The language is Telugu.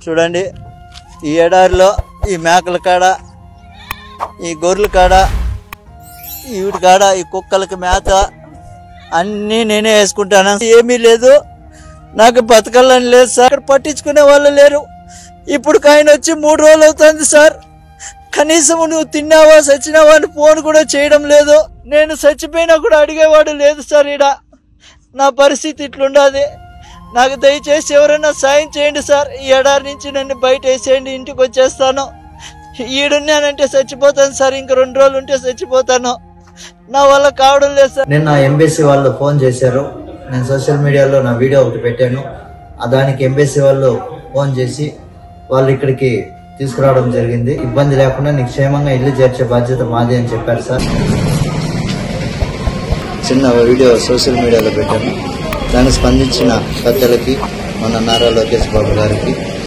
చూడండి, ఈ ఎడారిలో ఈ మేకల కాడ, ఈ గొర్రెల కాడ, వీటి కాడ ఈ కుక్కలకి మేత అన్నీ నేనే వేసుకుంటాను. ఏమీ లేదు, నాకు బతకాలని లేదు సార్. అక్కడ పట్టించుకునే వాళ్ళు లేరు. ఇప్పుడు ఆయన వచ్చి 3 రోజులు అవుతుంది సార్. కనీసం నువ్వు తిన్నావా చచ్చినావా అని ఫోన్ కూడా చేయడం లేదు. నేను చచ్చిపోయినా కూడా అడిగేవాడు లేదు సార్. ఈడ నా పరిస్థితి ఇట్లుండదు. నాకు దయచేసి ఎవరైనా సాయం చేయండి సార్. ఈ ఎడారి నుంచి నన్ను బయట వేసేయండి, ఇంటికి వచ్చేస్తాను. ఈడున్నానంటే చచ్చిపోతాను సార్. ఇంక 2 రోజులు ఉంటే చచ్చిపోతాను. నా వల్ల కావడం లేదు సార్. నిన్న ఎంబీసీ వాళ్ళు ఫోన్ చేశారు. నేను సోషల్ మీడియాలో నా వీడియో ఒకటి పెట్టాను. దానికి ఎంబీసీ వాళ్ళు ఫోన్ చేసి వాళ్ళు ఇక్కడికి తీసుకురావడం జరిగింది. ఇబ్బంది లేకుండా నీకు క్షేమంగా ఇల్లు చేర్చే బాధ్యత మాది అని చెప్పారు సార్. చిన్న వీడియో సోషల్ మీడియాలో పెట్టాను. దాన్ని స్పందించిన పెద్దలకి, మన నారా లోకేష్ బాబు గారికి